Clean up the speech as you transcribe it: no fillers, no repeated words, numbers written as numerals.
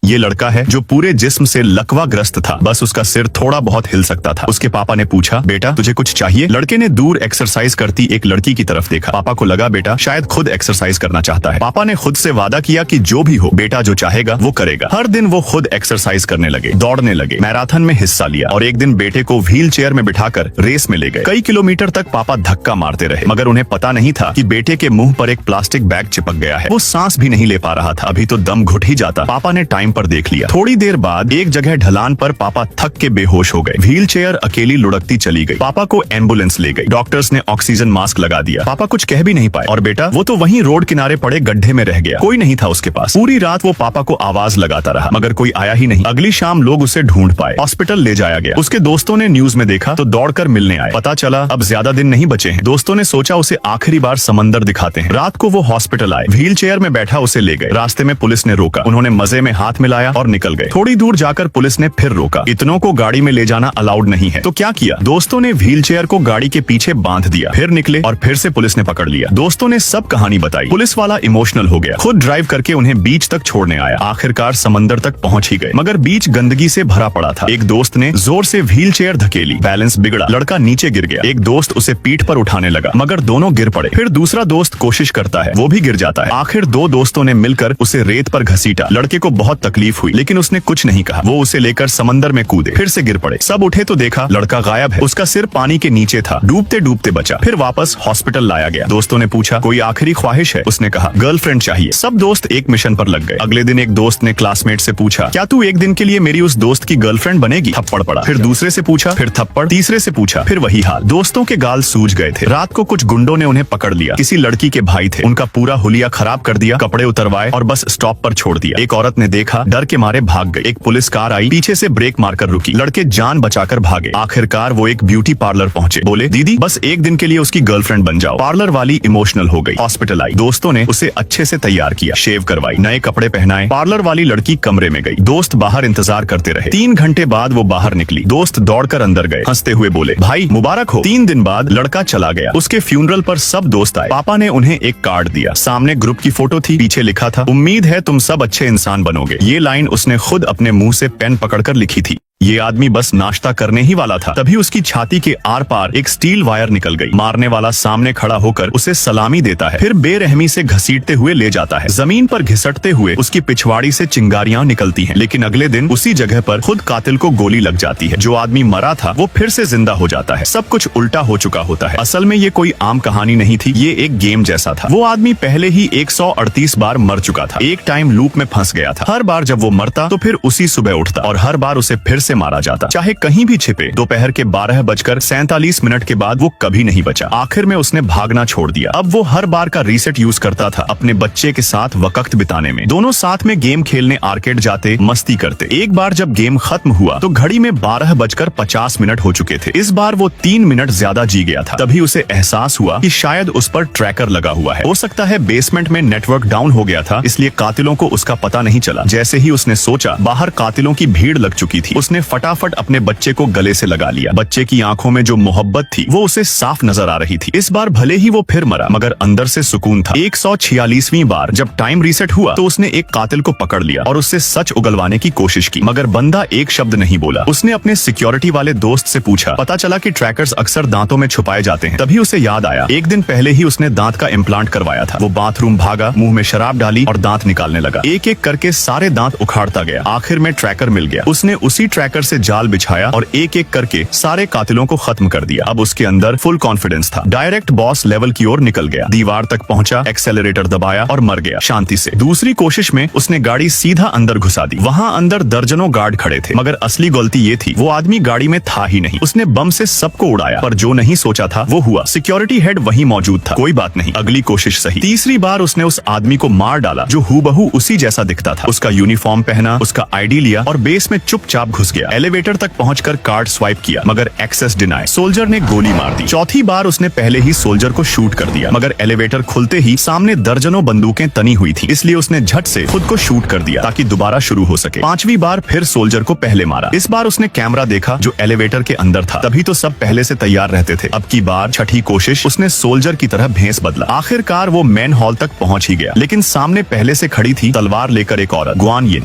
ये लड़का है जो पूरे जिस्म से लकवाग्रस्त था, बस उसका सिर थोड़ा बहुत हिल सकता था। उसके पापा ने पूछा, बेटा तुझे कुछ चाहिए? लड़के ने दूर एक्सरसाइज करती एक लड़की की तरफ देखा। पापा को लगा बेटा शायद खुद एक्सरसाइज करना चाहता है। पापा ने खुद से वादा किया कि जो भी हो बेटा जो चाहेगा वो करेगा। हर दिन वो खुद एक्सरसाइज करने लगे, दौड़ने लगे, मैराथन में हिस्सा लिया और एक दिन बेटे को व्हील चेयर में बिठाकर रेस में ले गए। कई किलोमीटर तक पापा धक्का मारते रहे, मगर उन्हें पता नहीं था कि बेटे के मुंह पर एक प्लास्टिक बैग चिपक गया है। वो सांस भी नहीं ले पा रहा था, अभी तो दम घुट ही जाता। पापा ने टाइम पर देख लिया। थोड़ी देर बाद एक जगह ढलान पर पापा थक के बेहोश हो गए। व्हील चेयर अकेली लुढ़कती चली गई। पापा को एम्बुलेंस ले गई। डॉक्टर्स ने ऑक्सीजन मास्क लगा दिया। पापा कुछ कह भी नहीं पाए और बेटा वो तो वहीं रोड किनारे पड़े गड्ढे में रह गया। कोई नहीं था उसके पास। पूरी रात वो पापा को आवाज लगाता रहा, मगर कोई आया ही नहीं। अगली शाम लोग उसे ढूंढ पाए। हॉस्पिटल ले जाया गया। उसके दोस्तों ने न्यूज में देखा तो दौड़कर मिलने आए। पता चला अब ज्यादा दिन नहीं बचे हैं। दोस्तों ने सोचा उसे आखिरी बार समंदर दिखाते हैं। रात को वो हॉस्पिटल आए। व्हील चेयर में बैठा उसे ले गए। रास्ते में पुलिस ने रोका। उन्होंने मजे में हाथ मिलाया और निकल गए। थोड़ी दूर जाकर पुलिस ने फिर रोका। इतनों को गाड़ी में ले जाना अलाउड नहीं है। तो क्या किया? दोस्तों ने व्हील चेयर को गाड़ी के पीछे बांध दिया। फिर निकले और फिर से पुलिस ने पकड़ लिया। दोस्तों ने सब कहानी बताई। पुलिस वाला इमोशनल हो गया। खुद ड्राइव करके उन्हें बीच तक छोड़ने आया। आखिरकार समंदर तक पहुंच ही गए, मगर बीच गंदगी से भरा पड़ा था। एक दोस्त ने जोर से व्हील चेयर धकेली, बैलेंस बिगड़ा, लड़का नीचे गिर गया। एक दोस्त उसे पीठ पर उठाने लगा, मगर दोनों गिर पड़े। फिर दूसरा दोस्त कोशिश करता है, वो भी गिर जाता है। आखिर दो दोस्तों ने मिलकर उसे रेत पर घसीटा। लड़के को बहुत तकलीफ हुई, लेकिन उसने कुछ नहीं कहा। वो उसे लेकर समंदर में कूदे, फिर से गिर पड़े। सब उठे तो देखा लड़का गायब है। उसका सिर पानी के नीचे था, डूबते डूबते बचा। फिर वापस हॉस्पिटल लाया गया। दोस्तों ने पूछा, कोई आखिरी ख्वाहिश है? उसने कहा, गर्लफ्रेंड चाहिए। सब दोस्त एक मिशन पर लग गए। अगले दिन एक दोस्त ने क्लासमेट से पूछा, क्या तू एक दिन के लिए मेरी उस दोस्त की गर्लफ्रेंड बनेगी? थप्पड़ पड़ा। फिर दूसरे से पूछा, फिर थप्पड़, तीसरे से पूछा, फिर वही हाल। दोस्तों के गाल सूज गए थे। रात को कुछ गुंडों ने उन्हें पकड़ लिया। किसी लड़की के भाई थे। उनका पूरा हुलिया खराब कर दिया, कपड़े उतरवाए और बस स्टॉप पर छोड़ दिया। एक औरत ने देखा, डर के मारे भाग गई। एक पुलिस कार आई, पीछे से ब्रेक मारकर रुकी। लड़के जान बचाकर भागे। आखिरकार वो एक ब्यूटी पार्लर पहुंचे। बोले, दीदी बस एक दिन के लिए उसकी गर्लफ्रेंड बन जाओ। पार्लर वाली इमोशनल हो गई। हॉस्पिटल आई। दोस्तों ने उसे अच्छे से तैयार किया, शेव करवाई, नए कपड़े पहनाए। पार्लर वाली लड़की कमरे में गई। दोस्त बाहर इंतजार करते रहे। 3 घंटे बाद वो बाहर निकली। दोस्त दौड़कर अंदर गए, हंसते हुए बोले, भाई मुबारक हो। 3 दिन बाद लड़का चला गया। उसके फ्यूनरल पर सब दोस्त आए। पापा ने उन्हें एक कार्ड दिया। सामने ग्रुप की फोटो थी, पीछे लिखा था, उम्मीद है तुम सब अच्छे इंसान बनोगे। ये लाइन उसने खुद अपने मुंह से पेन पकड़कर लिखी थी। ये आदमी बस नाश्ता करने ही वाला था, तभी उसकी छाती के आर पार एक स्टील वायर निकल गई। मारने वाला सामने खड़ा होकर उसे सलामी देता है, फिर बेरहमी से घसीटते हुए ले जाता है। जमीन पर घिसटते हुए उसकी पिछवाड़ी से चिंगारियां निकलती हैं। लेकिन अगले दिन उसी जगह पर खुद कातिल को गोली लग जाती है। जो आदमी मरा था वो फिर से जिंदा हो जाता है। सब कुछ उल्टा हो चुका होता है। असल में ये कोई आम कहानी नहीं थी, ये एक गेम जैसा था। वो आदमी पहले ही 138 बार मर चुका था। एक टाइम लूप में फंस गया था। हर बार जब वो मरता तो फिर उसी सुबह उठता और हर बार उसे फिर से मारा जाता, चाहे कहीं भी छिपे। दोपहर के 12:47 के बाद वो कभी नहीं बचा। आखिर में उसने भागना छोड़ दिया। अब वो हर बार का रीसेट यूज करता था अपने बच्चे के साथ वक्त बिताने में। दोनों साथ में गेम खेलने आर्केड जाते, मस्ती करते। एक बार जब गेम खत्म हुआ तो घड़ी में 12:50 हो चुके थे। इस बार वो 3 मिनट ज्यादा जी गया था। तभी उसे एहसास हुआ कि शायद उस पर ट्रैकर लगा हुआ है। हो सकता है बेसमेंट में नेटवर्क डाउन हो गया था, इसलिए कातिलों को उसका पता नहीं चला। जैसे ही उसने सोचा, बाहर कातिलों की भीड़ लग चुकी थी। उसने फटाफट अपने बच्चे को गले से लगा लिया। बच्चे की आंखों में जो मोहब्बत थी वो उसे साफ नजर आ रही थी। इस बार भले ही वो फिर मरा, मगर अंदर से सुकून था। 146वीं बार जब टाइम रीसेट हुआ तो उसने एक कातिल को पकड़ लिया और उससे सच उगलवाने की कोशिश की, मगर बंदा एक शब्द नहीं बोला। उसने अपने सिक्योरिटी वाले दोस्त से पूछा। पता चला कि ट्रैकर्स अक्सर दांतों में छुपाए जाते हैं। तभी उसे याद आया, एक दिन पहले ही उसने दांत का इम्प्लांट करवाया था। वो बाथरूम भागा, मुंह में शराब डाली और दांत निकालने लगा। एक एक करके सारे दांत उखाड़ता गया। आखिर में ट्रैकर मिल गया। उसने उसी ट्रैकर से जाल बिछाया और एक एक करके सारे कातिलों को खत्म कर दिया। अब उसके अंदर फुल कॉन्फिडेंस था। डायरेक्ट बॉस लेवल की ओर निकल गया। दीवार तक पहुंचा, एक्सेलरेटर दबाया और मर गया शांति से। दूसरी कोशिश में उसने गाड़ी सीधा अंदर घुसा दी। वहां अंदर दर्जनों गार्ड खड़े थे, मगर असली गलती ये थी, वो आदमी गाड़ी में था ही नहीं। उसने बम से सबको उड़ाया, पर जो नहीं सोचा था वो हुआ। सिक्योरिटी हेड वहीं मौजूद था। कोई बात नहीं, अगली कोशिश सही। तीसरी बार उसने उस आदमी को मार डाला जो हूबहू उसी जैसा दिखता था। उसका यूनिफॉर्म पहना, उसका आईडी लिया और बेस में चुपचाप घुस गया। एलिवेटर तक पहुंचकर कार्ड स्वाइप किया, मगर एक्सेस डिनाई। सोल्जर ने गोली मार दी। चौथी बार उसने पहले ही सोल्जर को शूट कर दिया, मगर एलिवेटर खुलते ही सामने दर्जनों बंदूकें तनी हुई थी, इसलिए उसने झट से खुद को शूट कर दिया ताकि दोबारा शुरू हो सके। 5वीं बार फिर सोल्जर को पहले मारा। इस बार उसने कैमरा देखा जो एलिवेटर के अंदर था, तभी तो सब पहले से तैयार रहते थे। अब की बार छठी कोशिश उसने सोल्जर की तरह भेस बदला। आखिरकार वो मेन हॉल तक पहुंच ही गया, लेकिन सामने पहले से खड़ी थी तलवार लेकर एक औरत, ग्वान यिन।